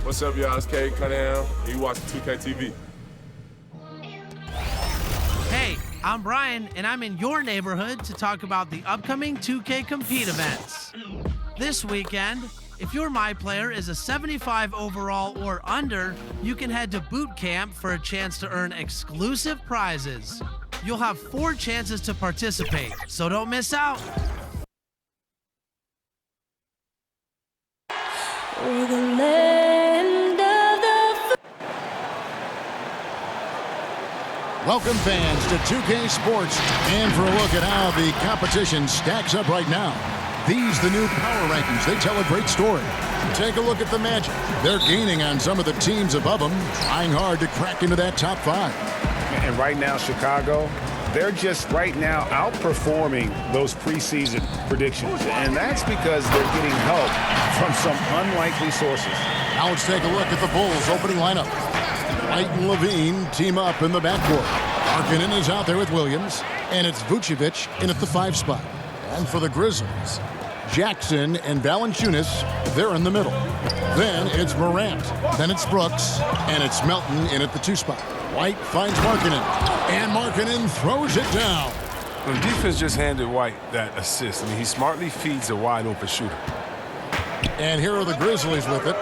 What's up, y'all? It's Cade Cunningham. You watching 2K TV. Hey, I'm Brian, and I'm in your neighborhood to talk about the upcoming 2K Compete events. This weekend, if your My Player is a 75 overall or under, you can head to Boot Camp for a chance to earn exclusive prizes. You'll have 4 chances to participate, so don't miss out. For the land of the Welcome fans to 2K Sports, and for a look at how the competition stacks up right now. These the new power rankings. They tell a great story. Take a look at the Magic. They're gaining on some of the teams above them, trying hard to crack into that top 5. And right now, Chicago, they're just right now outperforming those preseason predictions. And that's because they're getting help from some unlikely sources. Now let's take a look at the Bulls' opening lineup. White and Levine team up in the backcourt. Markkanen is out there with Williams, and it's Vucevic in at the 5 spot. And for the Grizzlies, Jackson and Valanciunas, they're in the middle. Then it's Morant, then it's Brooks, and it's Melton in at the 2 spot. White finds Markkanen, and Markkanen throws it down. The defense just handed White that assist. I mean, he smartly feeds a wide-open shooter. And here are the Grizzlies with it.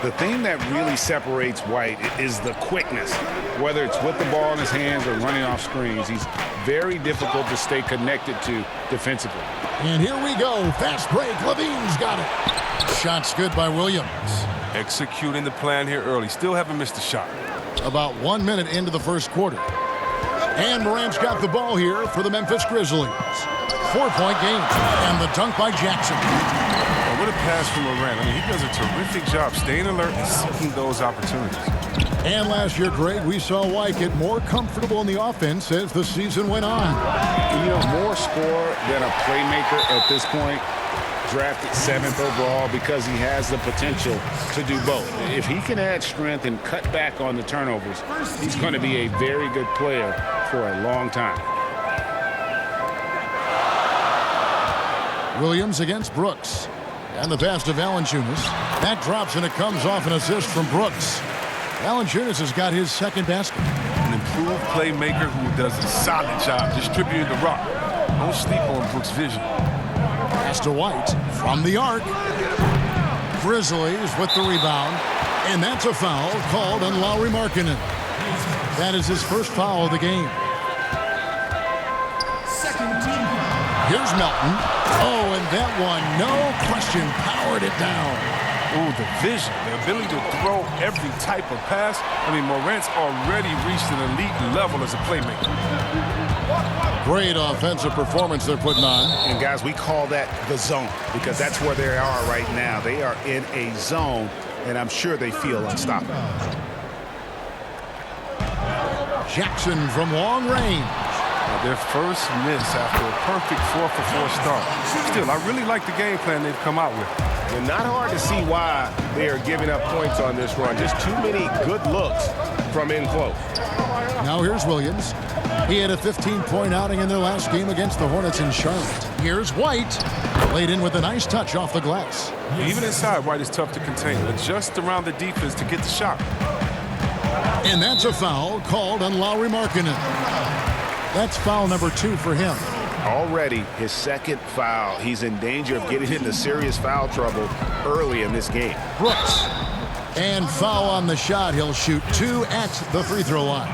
The thing that really separates White is the quickness. Whether it's with the ball in his hands or running off screens, he's very difficult to stay connected to defensively. And here we go. Fast break. Levine's got it. Shot's good by Williams. Executing the plan here early. Still haven't missed a shot. About 1 minute into the first quarter. And Morant's got the ball here for the Memphis Grizzlies. 4-point game. And the dunk by Jackson. What a pass from Morant. I mean, he does a terrific job staying alert and seeking those opportunities. And last year, Greg, we saw White get more comfortable in the offense as the season went on. You know, more scorer than a playmaker at this point. Drafted 7th overall because he has the potential to do both. If he can add strength and cut back on the turnovers, he's going to be a very good player for a long time. Williams against Brooks. And the pass to Valanciunas. That drops, and it comes off an assist from Brooks. Valanciunas has got his 2nd basket. An improved playmaker who does a solid job distributing the rock. Don't sleep on Brooks' vision. Pass to White from the arc. Grizzlies with the rebound. And that's a foul called on Lauri Markkanen. That is his first foul of the game. Here's Melton. Oh, and that one, no question, powered it down. Oh, the vision, the ability to throw every type of pass. I mean, Morant's already reached an elite level as a playmaker. Great offensive performance they're putting on. And, guys, we call that the zone because that's where they are right now. They are in a zone, and I'm sure they feel unstoppable. Jackson from long range. Their first miss after a perfect 4-for-4 start. Still, I really like the game plan they've come out with. And not hard to see why they are giving up points on this run. Just too many good looks from in close. Now here's Williams. He had a 15-point outing in their last game against the Hornets in Charlotte. Here's White. Laid in with a nice touch off the glass. Even inside, White is tough to contain. Adjust around the defense to get the shot. And that's a foul called on Lauri Markkanen. That's foul number 2 for him. Already his 2nd foul. He's in danger of getting into serious foul trouble early in this game. Brooks. And foul on the shot. He'll shoot 2 at the free throw line.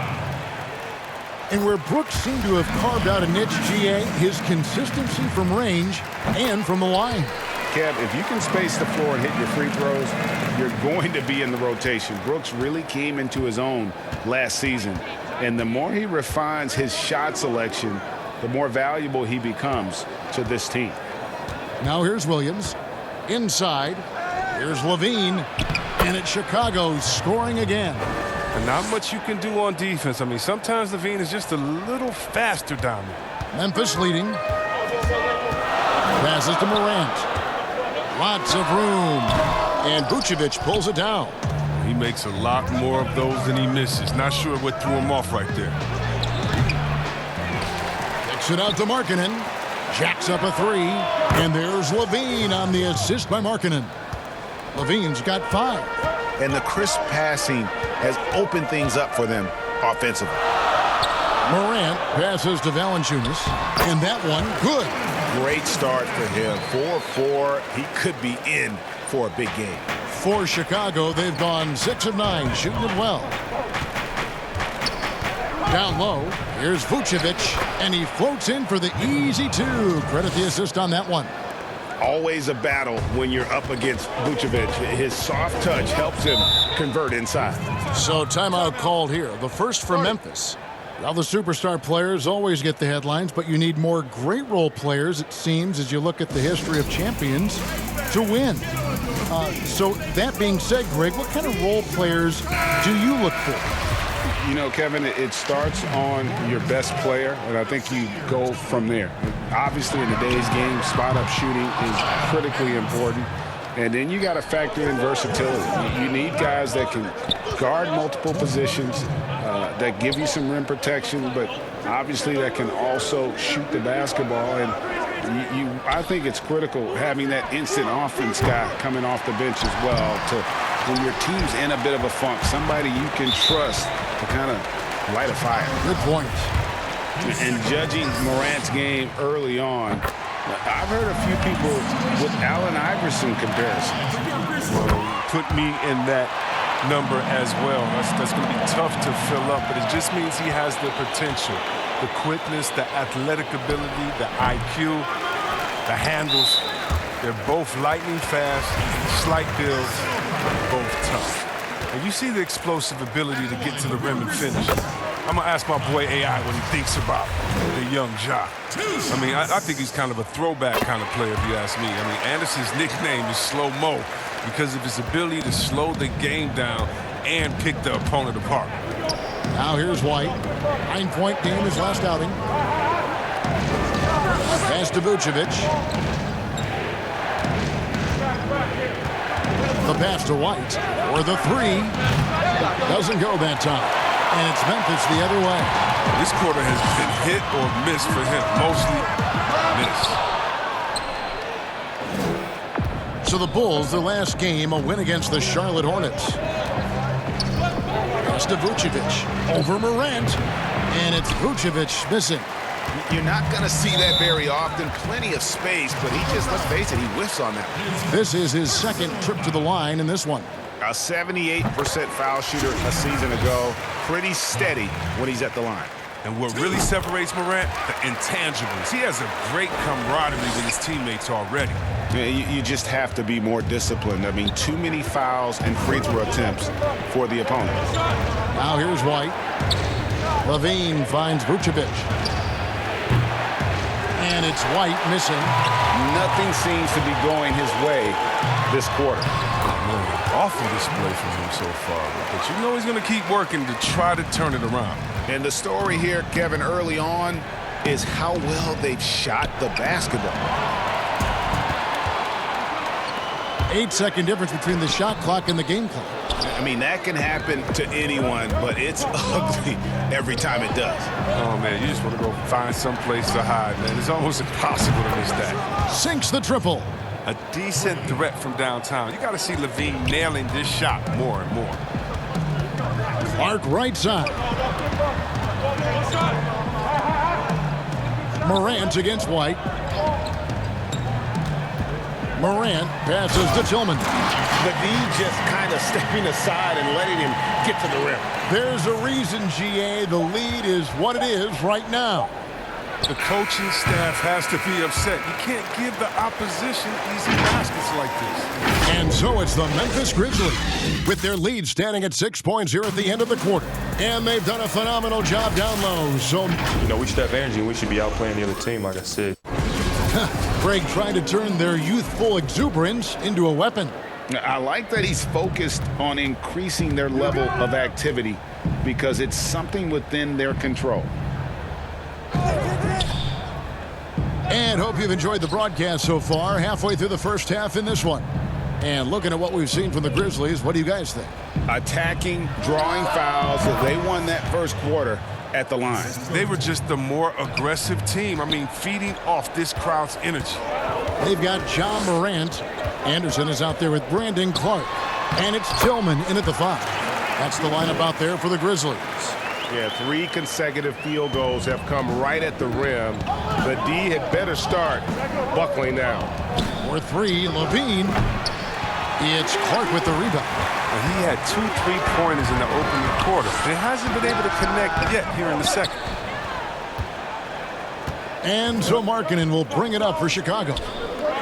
And where Brooks seemed to have carved out a niche, GA, his consistency from range and from the line. Kev, if you can space the floor and hit your free throws, you're going to be in the rotation. Brooks really came into his own last season. And the more he refines his shot selection, the more valuable he becomes to this team. Now here's Williams. Inside. Here's Levine. And it's Chicago scoring again. And not much you can do on defense. I mean, sometimes Levine is just a little faster down there. Memphis leading. Passes to Morant. Lots of room. And Vucevic pulls it down. He makes a lot more of those than he misses. Not sure what threw him off right there. Kicks it out to Markkanen. Jacks up a 3. And there's Levine on the assist by Markkanen. Levine's got 5. and the crisp passing has opened things up for them offensively. Morant passes to Valanciunas, and that one good. Great start for him. 4-4. He could be in for a big game. For Chicago, they've gone 6 of 9, shooting it well. Down low, here's Vucevic, and he floats in for the easy 2. Credit the assist on that one. Always a battle when you're up against Vucevic. His soft touch helps him convert inside. So timeout called here. The first for Memphis. Now the superstar players always get the headlines, but you need more great role players, it seems, as you look at the history of champions, to win. So that being said, Greg, what kind of role players do you look for? You know, Kevin, it starts on your best player, and I think you go from there. Obviously, in today's game, spot-up shooting is critically important. And then you got to factor in versatility. You need guys that can guard multiple positions, that give you some rim protection, but obviously that can also shoot the basketball. And I think it's critical having that instant offense guy coming off the bench as well to when your team's in a bit of a funk, somebody you can trust to kind of light a fire. Good point. And judging Morant's game early on, I've heard a few people with Allen Iverson comparisons. Put me in that number as well. That's going to be tough to fill up, but it just means he has the potential, the quickness, the athletic ability, the IQ, the handles. They're both lightning fast, slight builds, both tough. And you see the explosive ability to get to the rim and finish. I'm going to ask my boy AI what he thinks about the young Ja. I mean, I think he's kind of a throwback kind of player, if you ask me. I mean, Anderson's nickname is Slow-Mo because of his ability to slow the game down and pick the opponent apart. Now here's White. 9-point game his last outing. Pass to Vucevic. The pass to White for the 3. Doesn't go that time. And it's Memphis the other way. This quarter has been hit or miss for him. Mostly miss. So the Bulls, their last game, a win against the Charlotte Hornets. Pass to Vucevic. Over Morant. And it's Vucevic missing. You're not going to see that very often. Plenty of space, but he just, let's face it, he whiffs on that. This is his second trip to the line in this one. A 78% foul shooter a season ago. Pretty steady when he's at the line. And what really separates Morant, the intangibles. He has a great camaraderie with his teammates already. Yeah, you just have to be more disciplined. I mean, too many fouls and free throw attempts for the opponent. Now here's White. Levine finds Vucevic. And it's White missing. Nothing seems to be going his way this quarter. Awful display from him so far. But you know he's going to keep working to try to turn it around. And the story here, Kevin, early on is how well they've shot the basketball. 8-second difference between the shot clock and the game clock. I mean, that can happen to anyone, but it's ugly every time it does. Oh, man, you just want to go find some place to hide, man. It's almost impossible to miss that. Sinks the triple. A decent threat from downtown. You got to see Levine nailing this shot more and more. Clark right side. Morant against White. Morant passes to Tillman. Levine just kind of stepping aside and letting him get to the rim. There's a reason, GA, the lead is what it is right now. The coaching staff has to be upset. You can't give the opposition easy baskets like this. And so it's the Memphis Grizzlies with their lead standing at 6 points here at the end of the quarter. And they've done a phenomenal job down low. So, you know, we should have energy and we should be outplaying the other team, like I said. Greg trying to turn their youthful exuberance into a weapon. I like that he's focused on increasing their level of activity because it's something within their control. And hope you've enjoyed the broadcast so far. Halfway through the first half in this one. And looking at what we've seen from the Grizzlies, what do you guys think? Attacking, drawing fouls. They won that first quarter at the line. They were just the more aggressive team. I mean, feeding off this crowd's energy. They've got John Morant. Anderson is out there with Brandon Clark. And it's Tillman in at the 5. That's the lineup out there for the Grizzlies. Yeah, 3 consecutive field goals have come right at the rim. The D had better start buckling now. For 3, Levine. It's Clark with the rebound. He had 2 3-pointers in the opening quarter. He hasn't been able to connect yet here in the second. And so Markkanen will bring it up for Chicago.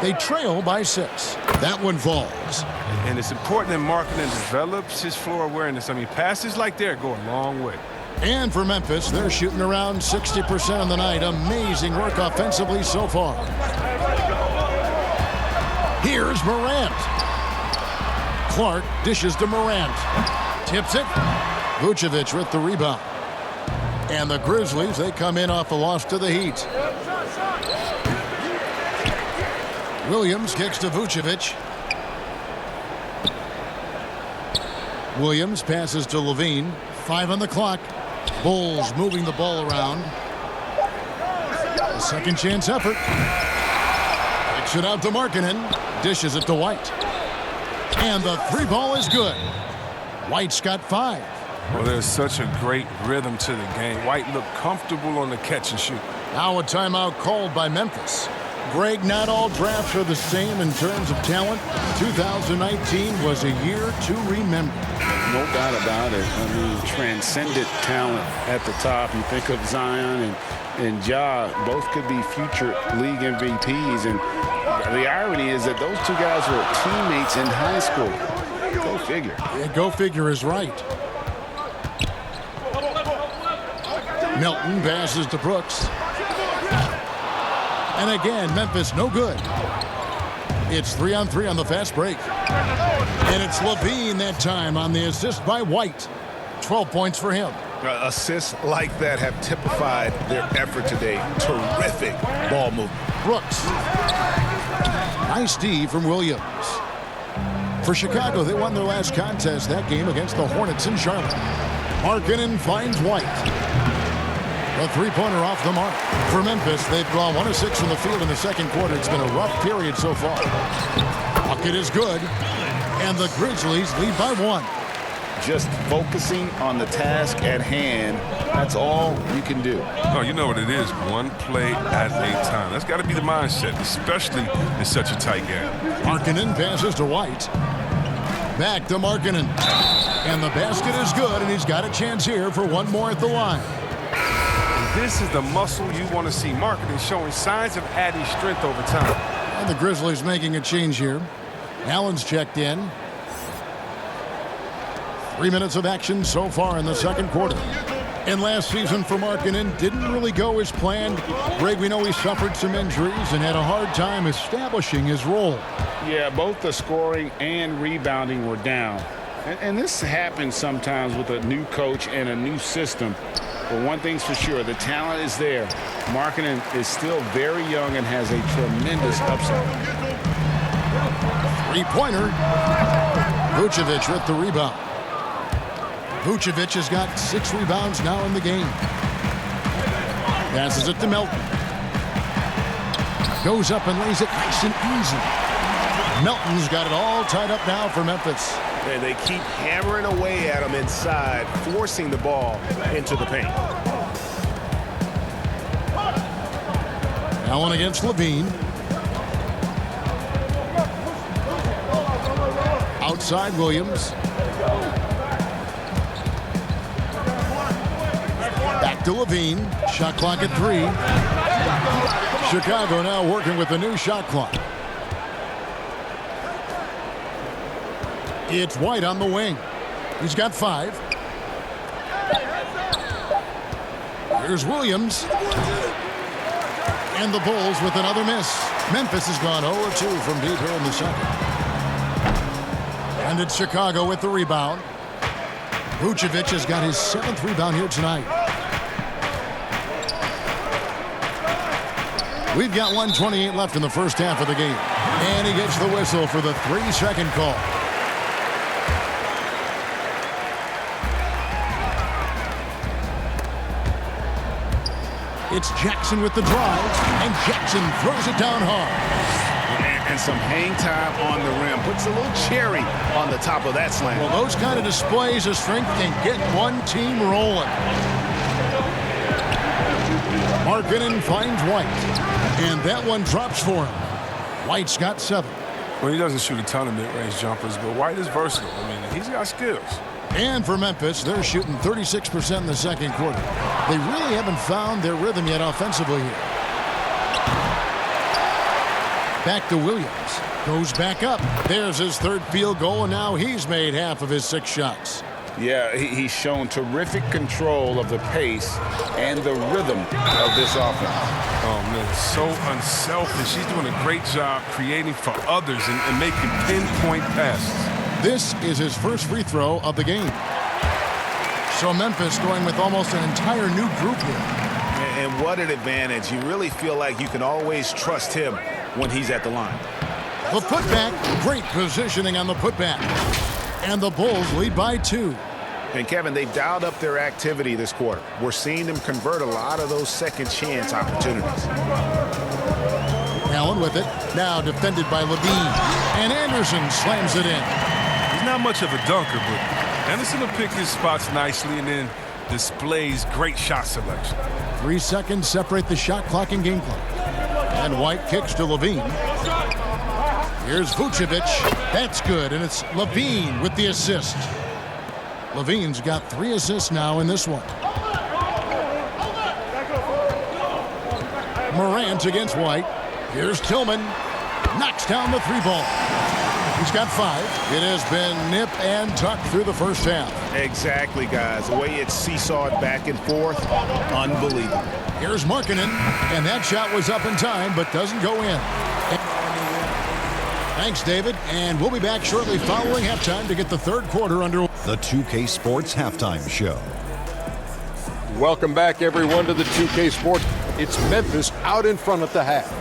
They trail by 6. That one falls. And it's important that Markkanen develops his floor awareness. I mean, passes like that go a long way. And for Memphis, they're shooting around 60% on the night. Amazing work offensively so far. Here's Morant. Clark dishes to Morant. Tips it. Vucevic with the rebound. And the Grizzlies, they come in off a loss to the Heat. Williams kicks to Vucevic. Williams passes to Levine. 5 on the clock. Bulls moving the ball around. A second chance effort. Kicks it out to Markkanen. Dishes it to White. And the 3-ball is good. White's got 5. Well, there's such a great rhythm to the game. White looked comfortable on the catch and shoot. Now a timeout called by Memphis. Greg, not all drafts are the same in terms of talent. 2019 was a year to remember. No doubt about it. I mean, transcendent talent at the top. You think of Zion and Ja, both could be future league MVPs. And the irony is that those 2 guys were teammates in high school. Go figure. Yeah, go figure is right. Melton passes to Brooks. And again, Memphis no good. It's 3-on-3 on the fast break. And it's Levine that time on the assist by White. 12 points for him. Assists like that have typified their effort today. Terrific ball movement. Brooks. Nice D from Williams. For Chicago, they won their last contest that game against the Hornets in Charlotte. Markkanen finds White. A 3-pointer off the mark. For Memphis, they've gone 1 of 6 from the field in the second quarter. It's been a rough period so far. Bucket is good. And the Grizzlies lead by 1. Just focusing on the task at hand, that's all you can do. Oh, you know what it is. One play at a time. That's got to be the mindset, especially in such a tight game. Markkanen passes to White. Back to Markkanen. And the basket is good, and he's got a chance here for one more at the line. This is the muscle you want to see. Markkanen showing signs of adding strength over time. And the Grizzlies making a change here. Allen's checked in. 3 minutes of action so far in the second quarter. And last season for Markkanen didn't really go as planned. Greg, we know he suffered some injuries and had a hard time establishing his role. Yeah, both the scoring and rebounding were down. And this happens sometimes with a new coach and a new system. But one thing's for sure, the talent is there. Markkanen is still very young and has a tremendous upside. 3-pointer. Vucevic with the rebound. Vucevic has got 6 rebounds now in the game. Passes it to Melton. Goes up and lays it nice and easy. Melton's got it all tied up now for Memphis. And they keep hammering away at him inside, forcing the ball into the paint. Allen against Levine. Outside Williams. Back to Levine. Shot clock at 3. Chicago now working with the new shot clock. It's White on the wing. He's got 5. Here's Williams. And the Bulls with another miss. Memphis has gone 0-2 from deep here in the second. And it's Chicago with the rebound. Vucevic has got his 7th rebound here tonight. We've got 1:28 left in the first half of the game. And he gets the whistle for the 3-second call. It's Jackson with the drive, and Jackson throws it down hard. and some hang time on the rim. Puts a little cherry on the top of that slam. Well, those kind of displays of strength can get one team rolling. Markkanen finds White, and that one drops for him. White's got 7. Well, he doesn't shoot a ton of mid-range jumpers, but White is versatile. I mean, he's got skills. And for Memphis, they're shooting 36% in the second quarter. They really haven't found their rhythm yet offensively here. Back to Williams. Goes back up. There's his 3rd field goal, and now he's made half of his 6 shots. Yeah, he's shown terrific control of the pace and the rhythm of this offense. Oh, man, so unselfish. He's doing a great job creating for others and making pinpoint passes. This is his first free throw of the game. So Memphis going with almost an entire new group here. And what an advantage. You really feel like you can always trust him when he's at the line. The putback, great positioning on the putback. And the Bulls lead by 2. And Kevin, they've dialed up their activity this quarter. We're seeing them convert a lot of those second chance opportunities. Allen with it. Now defended by Levine. And Anderson slams it in. He's not much of a dunker, but Anderson will pick his spots nicely and then displays great shot selection. 3 seconds separate the shot clock and game clock. And White kicks to Levine. Here's Vucevic. That's good, and it's Levine with the assist. Levine's got 3 assists now in this one. Morant against White. Here's Tillman. Knocks down the 3 ball. He's got 5. It has been nip and tuck through the first half. Exactly, guys. The way it's seesawed back and forth, unbelievable. Here's Markkanen, and that shot was up in time, but doesn't go in. Thanks, David, and we'll be back shortly following halftime to get the 3rd quarter underway. The 2K Sports Halftime Show. Welcome back, everyone, to the 2K Sports. It's Memphis out in front at the half.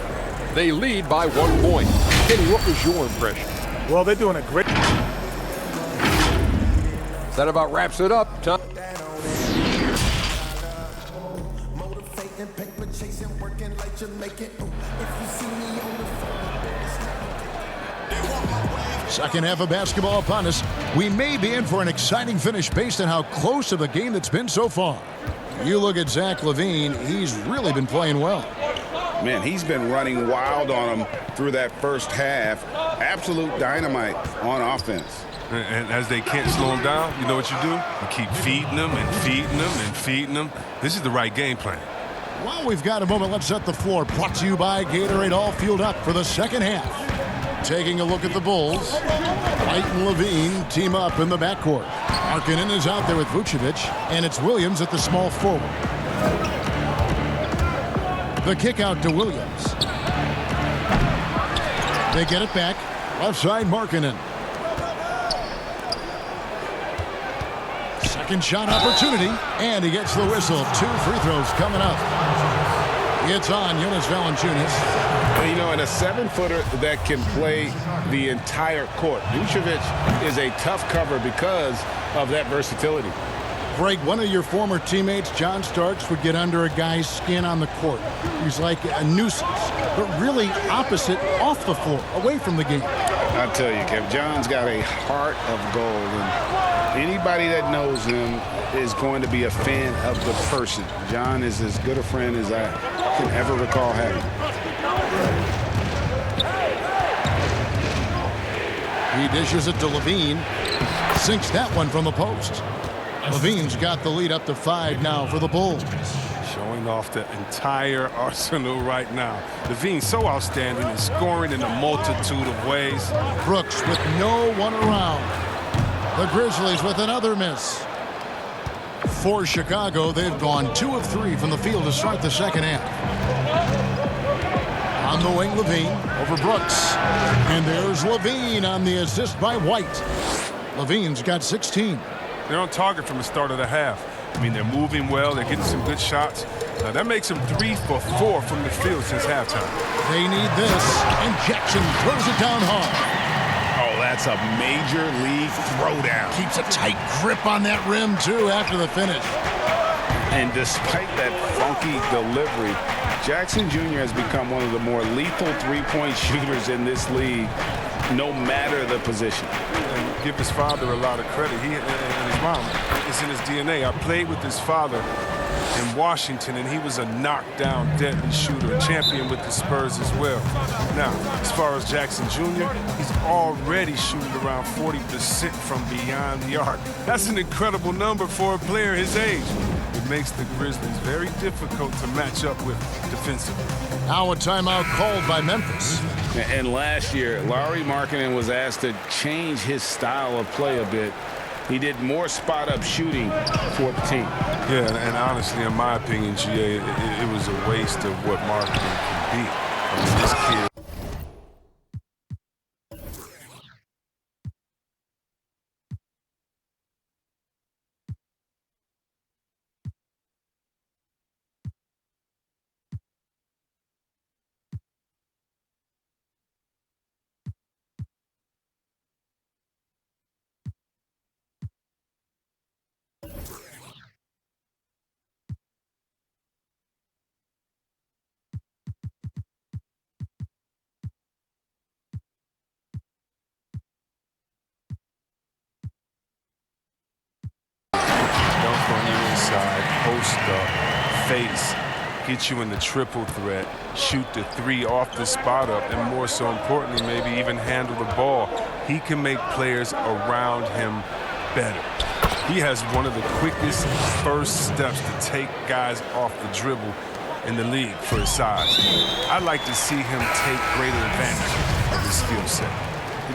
They lead by 1 point. Kenny, what was your impression? Well, they're doing a great... That about wraps it up. Tom. Second half of basketball upon us. We may be in for an exciting finish based on how close of a game that's been so far. You look at Zach LaVine, he's really been playing well. Man, he's been running wild on him through that first half. Absolute dynamite on offense. And as they can't slow him down, you know what you do? You keep feeding them and feeding them and feeding them. This is the right game plan. While we've got a moment, let's set the floor. Brought to you by Gatorade, all fueled up for the second half. Taking a look at the Bulls. White and Levine team up in the backcourt. Markkanen is out there with Vucevic, and it's Williams at the small forward. The kick out to Williams. They get it back. Left side, Markkanen. Second shot opportunity, and he gets the whistle. 2 free throws coming up. It's on Jonas Valanciunas. You know, and a 7-footer that can play the entire court. Vucevic is a tough cover because of that versatility. Greg, one of your former teammates, John Starks, would get under a guy's skin on the court. He's like a nuisance, but really opposite off the floor, away from the game. I tell you, Kev, John's got a heart of gold, and anybody that knows him is going to be a fan of the person. John is as good a friend as I can ever recall having. He dishes it to Levine. Sinks that one from the post. Levine's got the lead up to 5 now for the Bulls. Showing off the entire arsenal right now. Levine's so outstanding and scoring in a multitude of ways. Brooks with no one around. The Grizzlies with another miss. For Chicago, they've gone 2 of 3 from the field to start the second half. On the wing, Levine over Brooks. And there's Levine on the assist by White. Levine's got 16. They're on target from the start of the half. I mean, they're moving well. They're getting some good shots. Now, that makes them 3 for 4 from the field since halftime. They need this. And Jackson throws it down hard. Oh, that's a major league throwdown. Keeps a tight grip on that rim, too, after the finish. And despite that funky delivery, Jackson Jr. has become one of the more lethal three-point shooters in this league, no matter the position. And give his father a lot of credit. He and his mom, it's in his DNA. I played with his father in Washington, and he was a knockdown, deadly shooter, a champion with the Spurs as well. Now, as far as Jackson Jr., he's already shooting around 40% from beyond the arc. That's an incredible number for a player his age. It makes the Grizzlies very difficult to match up with defensively. Now a timeout called by Memphis. And last year, Lauri Markkanen was asked to change his style of play a bit. He did more spot-up shooting for the team. Yeah, and honestly, in my opinion, GA, it was a waste of what Markkanen can be. I mean, this kid. Dunk on you inside, post up, face, get you in the triple threat, shoot the three off the spot up, and more so importantly, maybe even handle the ball. He can make players around him better. He has one of the quickest first steps to take guys off the dribble in the league for his size. I'd like to see him take greater advantage of his skill set.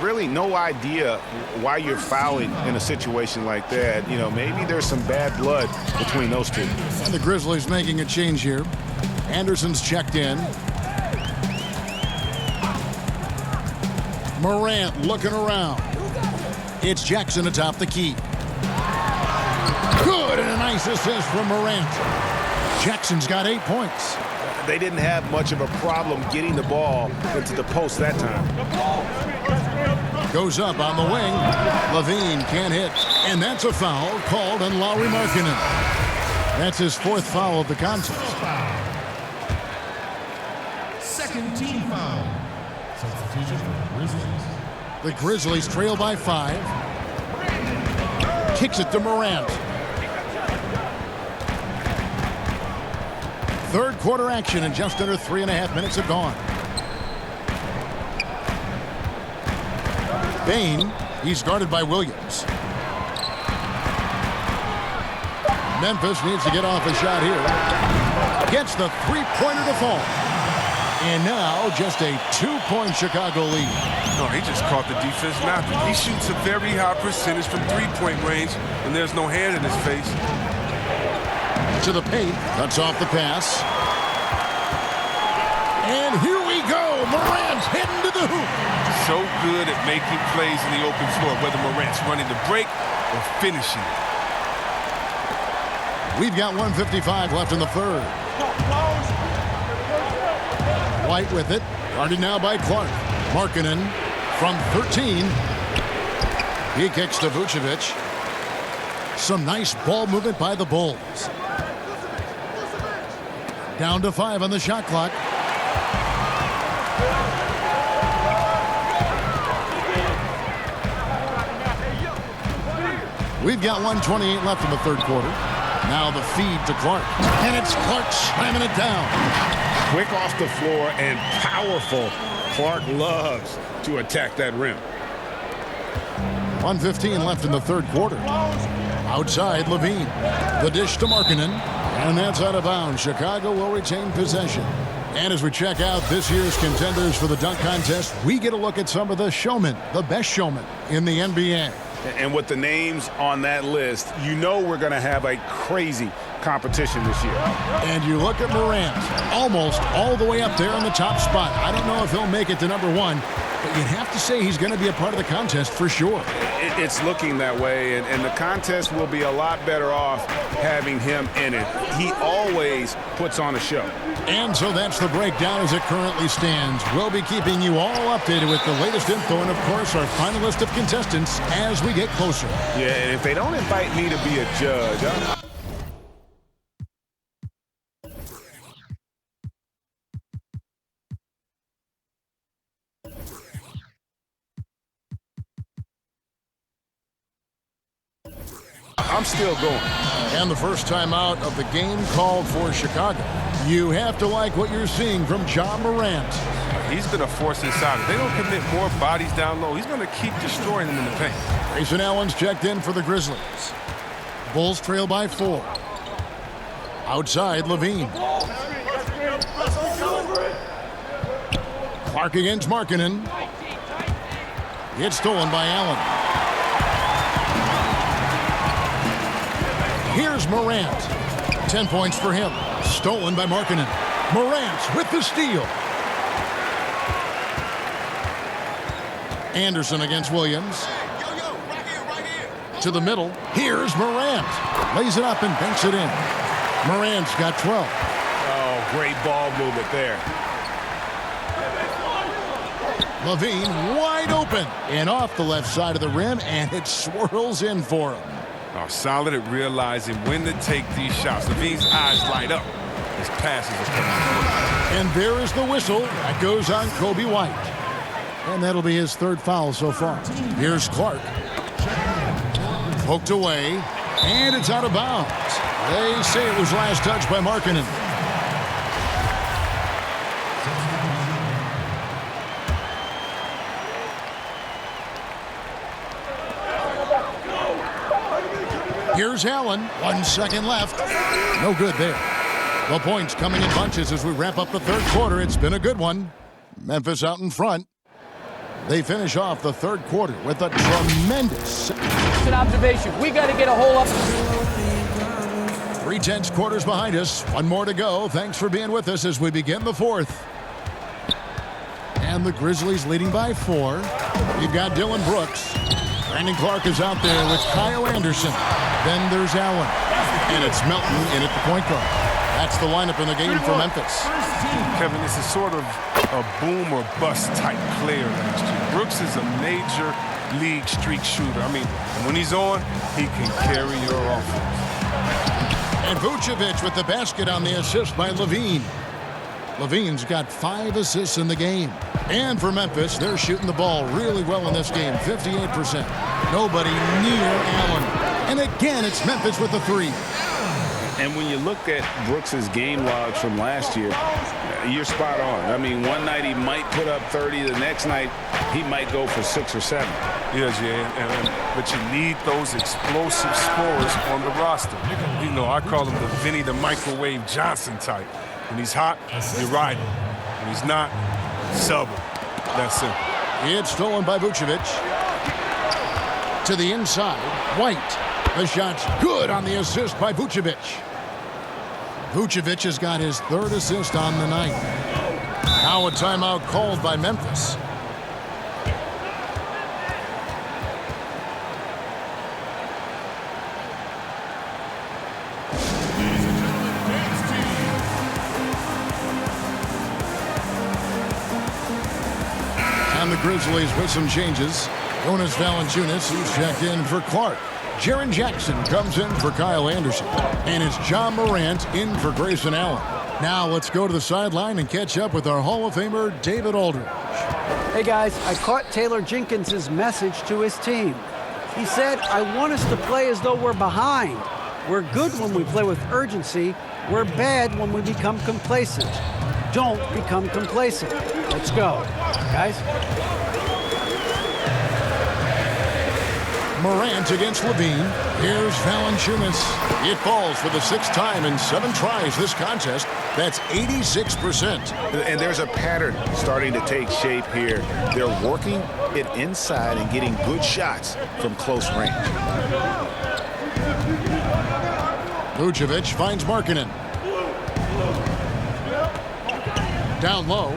Really no idea why you're fouling in a situation like that. You know, maybe there's some bad blood between those two. And the Grizzlies making a change here. Anderson's checked in. Morant looking around. It's Jackson atop the key. Good, and a nice assist from Morant. Jackson's got 8 points. They didn't have much of a problem getting the ball into the post that time. Goes up on the wing. Levine can't hit. And that's a foul called on Lauri Markkanen. That's his 4th foul of the contest. Second team foul. Substitution for the Grizzlies. The Grizzlies trail by 5. Kicks it to Morant. Third quarter action, and just under 3.5 minutes have gone. Bain, he's guarded by Williams. Memphis needs to get off a shot here. Gets the three-pointer to fall. And now just a 2-point Chicago lead. No, he just caught the defense napping. He shoots a very high percentage from three-point range, and there's no hand in his face. To the paint, cuts off the pass. And here we go. Morant's heading to the hoop. So good at making plays in the open floor, whether Morant's running the break or finishing. We've got 1:55 left in the third. White with it. Guarded now by Clark. Markkanen from 13. He kicks to Vucevic. Some nice ball movement by the Bulls. Down to 5 on the shot clock. We've got 1:28 left in the third quarter. Now the feed to Clark. And it's Clark slamming it down. Quick off the floor and powerful. Clark loves to attack that rim. 1:15 left in the third quarter. Outside, Levine. The dish to Markkanen. And that's out of bounds. Chicago will retain possession. And as we check out this year's contenders for the dunk contest, we get a look at some of the showmen, the best showmen in the NBA. And with the names on that list, you know we're going to have a crazy competition this year. And you look at Morant, almost all the way up there in the top spot. I don't know if he'll make it to number 1, but you'd have to say he's going to be a part of the contest for sure. It's looking that way, and the contest will be a lot better off having him in it. He always puts on a show. And so that's the breakdown as it currently stands. We'll be keeping you all updated with the latest info and, of course, our final list of contestants as we get closer. Yeah, and if they don't invite me to be a judge, I'm still going. And the first timeout of the game called for Chicago. You have to like what you're seeing from Ja Morant. He's going to force inside. If they don't commit more bodies down low, he's going to keep destroying them in the paint. Grayson Allen's checked in for the Grizzlies. Bulls trail by 4. Outside, Levine. Clark against Markkanen. It's stolen by Allen. Here's Morant. 10 points for him. Stolen by Markkanen. Morant with the steal. Anderson against Williams. To the middle. Here's Morant. Lays it up and banks it in. Morant's got 12. Oh, great ball movement there. Levine wide open and off the left side of the rim, and it swirls in for him. Oh, solid at realizing when to take these shots. Levine's eyes light up. His passes are coming. And there is the whistle. That goes on Kobe White. And that'll be his 3rd foul so far. Here's Clark. Poked away, and it's out of bounds. They say it was last touched by Markkanen. Here's Allen. 1 second left. No good there. The points coming in bunches as we wrap up the 3rd quarter. It's been a good one. Memphis out in front. They finish off the 3rd quarter with a tremendous. It's an observation. We got to get a hole up. 3 tenths quarters behind us. 1 more to go. Thanks for being with us as we begin the 4th. And the Grizzlies leading by 4. You've got Dylan Brooks. Brandon Clark is out there with Kyle Anderson. Then there's Allen. And it's Melton in at the point guard. That's the lineup in the game for Memphis. Kevin, this is sort of a boom or bust type player last year. Brooks is a major league streak shooter. I mean, when he's on, he can carry your offense. And Vucevic with the basket on the assist by Levine. Levine's got 5 assists in the game. And for Memphis, they're shooting the ball really well in this game, 58%. Nobody near Allen. And again, it's Memphis with the 3. And when you look at Brooks's game logs from last year, you're spot on. I mean, one night he might put up 30. The next night, he might go for 6 or 7. Yes, but you need those explosive scorers on the roster. You know, I call him the Vinny the Microwave Johnson type. When he's hot, you ride him. When he's not, sub him. That's it. It's stolen by Vucevic. To the inside, White. The shot's good on the assist by Vucevic. Vucevic has got his 3rd assist on the night. Now a timeout called by Memphis. And the Grizzlies with some changes. Jonas Valanciunas, who's checked in for Clark. Jaren Jackson comes in for Kyle Anderson. And it's Ja Morant in for Grayson Allen. Now let's go to the sideline and catch up with our Hall of Famer, David Aldridge. Hey, guys, I caught Taylor Jenkins' message to his team. He said, I want us to play as though we're behind. We're good when we play with urgency. We're bad when we become complacent. Don't become complacent. Let's go, guys. Morant against Levine. Here's Valanciunas. It falls for the 6th time in 7 tries this contest. That's 86%. And there's a pattern starting to take shape here. They're working it inside and getting good shots from close range. Vucevic finds Markkanen. Down low.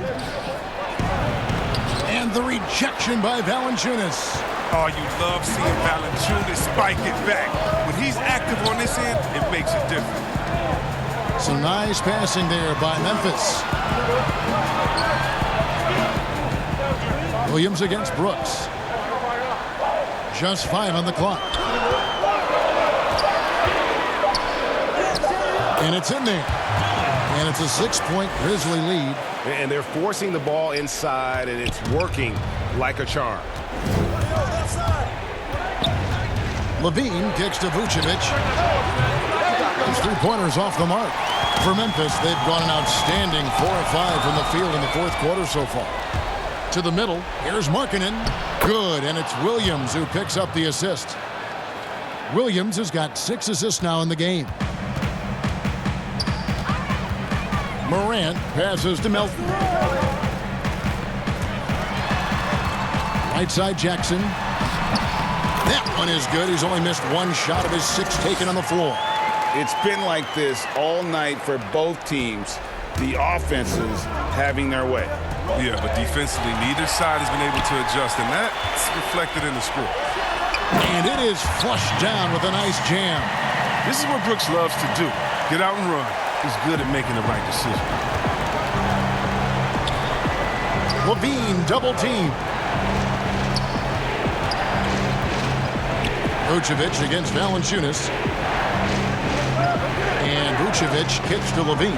And the rejection by Valanciunas. Oh, you love seeing Valanciunas spike it back. When he's active on this end, it makes a difference. Some nice passing there by Memphis. Williams against Brooks. Just 5 on the clock. And it's in there. And it's a 6-point Grizzly lead. And they're forcing the ball inside, and it's working like a charm. Levine kicks to Vucevic. His three-pointers off the mark. For Memphis, they've gone an outstanding 4 of 5 from the field in the fourth quarter so far. To the middle, here's Markkanen. Good, and it's Williams who picks up the assist. Williams has got 6 assists now in the game. Morant passes to Melton. Right side, Jackson. That one is good. He's only missed 1 shot of his 6 taken on the floor. It's been like this all night for both teams. The offenses having their way. Yeah, but defensively, neither side has been able to adjust, and that's reflected in the score. And it is flushed down with a nice jam. This is what Brooks loves to do. Get out and run. He's good at making the right decision. Levine double team. Vucevic against Valanciunas. And Vucevic kicks to Levine.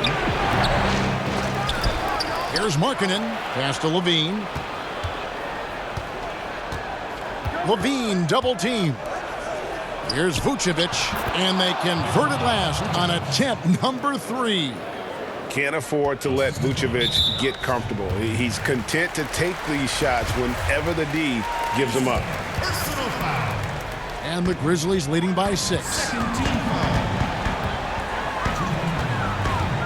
Here's Markkanen. Pass to Levine. Levine double team. Here's Vucevic, and they convert it last on attempt number 3. Can't afford to let Vucevic get comfortable. He's content to take these shots whenever the D gives them up. And the Grizzlies leading by 6.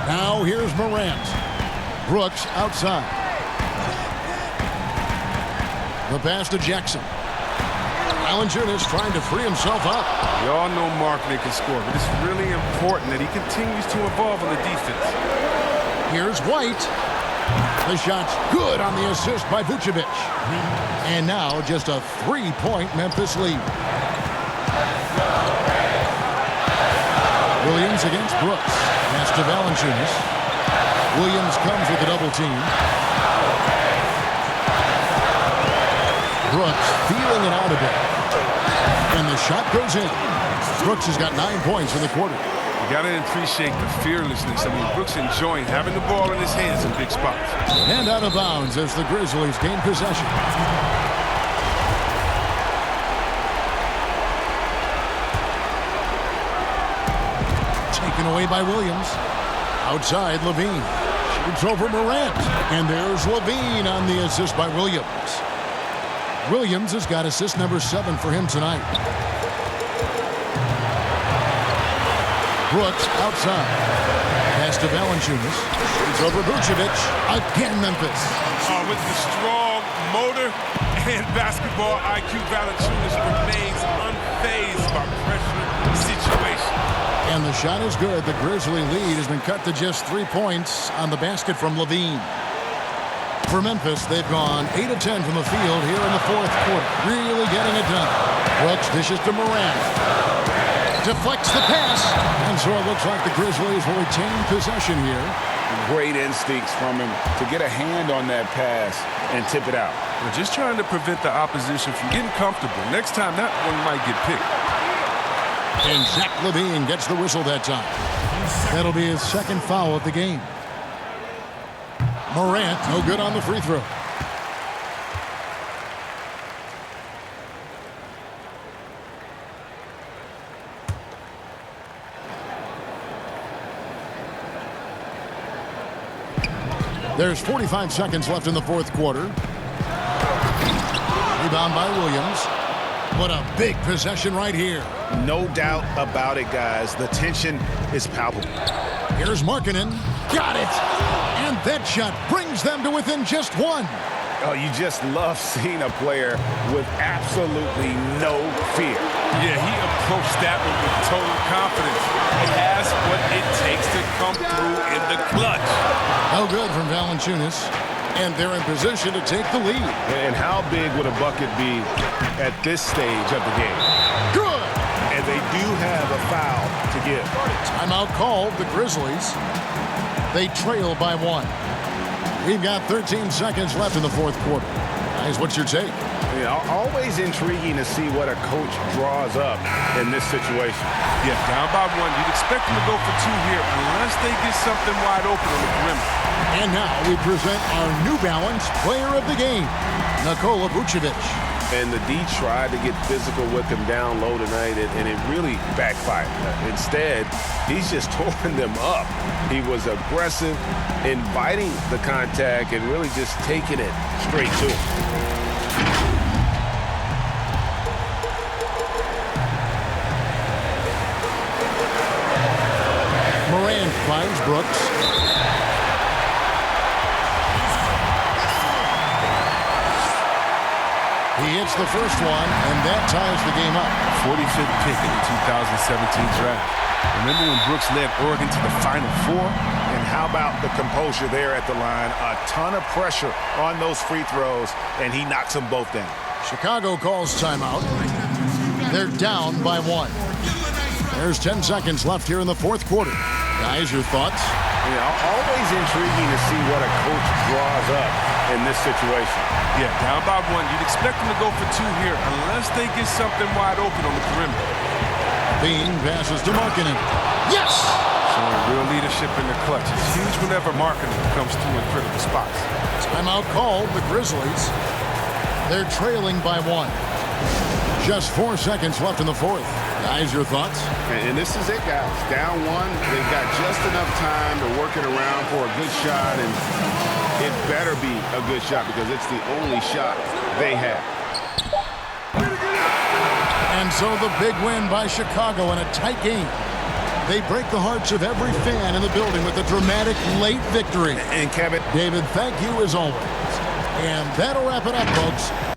Now here's Morant. Brooks outside. The pass to Jackson. Valanciunas trying to free himself up. We all know Markkanen can score, but it's really important that he continues to evolve on the defense. Here's White. The shot's good on the assist by Vucevic. And now just a 3-point Memphis lead. Williams against Brooks. Pass to Valanciunas. Williams comes with a double team. Brooks feeling it out a bit. And the shot goes in. Brooks has got 9 points in the quarter. You got to appreciate the fearlessness. I mean, Brooks enjoying having the ball in his hands in big spots. And out of bounds as the Grizzlies gain possession. Taken away by Williams. Outside, Levine. Shoots over Morant. And there's Levine on the assist by Williams. Williams has got assist number 7 for him tonight. Brooks outside. Pass to Valanciunas. It's over Vucevic. Again, Memphis. With the strong motor and basketball IQ, Valanciunas remains unfazed by pressure situation. And the shot is good. The Grizzly lead has been cut to just 3 points on the basket from Levine. For Memphis, they've gone 8 of 10 from the field here in the fourth quarter. Really getting it done. Brooks dishes to Morant. Deflects the pass. And so it looks like the Grizzlies will retain possession here. Great instincts from him to get a hand on that pass and tip it out. We're just trying to prevent the opposition from getting comfortable. Next time, that one might get picked. And Zach LaVine gets the whistle that time. That'll be his 2nd foul of the game. Morant, no good on the free throw. There's 45 seconds left in the fourth quarter. Rebound by Williams. What a big possession right here. No doubt about it, guys. The tension is palpable. Here's Markkanen. Got it! And that shot brings them to within just 1. Oh, you just love seeing a player with absolutely no fear. Yeah, he approached that one with total confidence. He has what it takes to come through in the clutch. No good from Valanciunas. And they're in position to take the lead. And how big would a bucket be at this stage of the game? Good! And they do have a foul to give. Timeout called, the Grizzlies. They trail by 1. We've got 13 seconds left in the fourth quarter. Guys, what's your take? Yeah, always intriguing to see what a coach draws up in this situation. Yeah, down by 1. You'd expect them to go for 2 here unless they get something wide open on the perimeter. And now we present our New Balance player of the game, Nikola Vucevic. And the D tried to get physical with him down low tonight, and it really backfired. Instead, he's just tore them up. He was aggressive, inviting the contact, and really just taking it straight to him. Moran finds Brooks. He hits the first one, and that ties the game up. 45th pick in the 2017 draft. Remember when Brooks led Oregon to the Final Four? And how about the composure there at the line? A ton of pressure on those free throws, and he knocks them both down. Chicago calls timeout. They're down by 1. There's 10 seconds left here in the fourth quarter. Guys, your thoughts? Always intriguing to see what a coach draws up in this situation. Yeah, down by 1. You'd expect them to go for 2 here unless they get something wide open on the perimeter. Bean passes to Markkanen. Yes! Showing real leadership in the clutch. It's huge whenever Markkanen comes through in critical spots. Timeout called, the Grizzlies. They're trailing by 1. Just 4 seconds left in the fourth. Guys, your thoughts? And this is it, guys. Down 1. They've got just enough time to work it around for a good shot, and it better be a good shot because it's the only shot they have. And so the big win by Chicago in a tight game. They break the hearts of every fan in the building with a dramatic late victory. And Kevin, David, thank you as always. And that'll wrap it up, folks.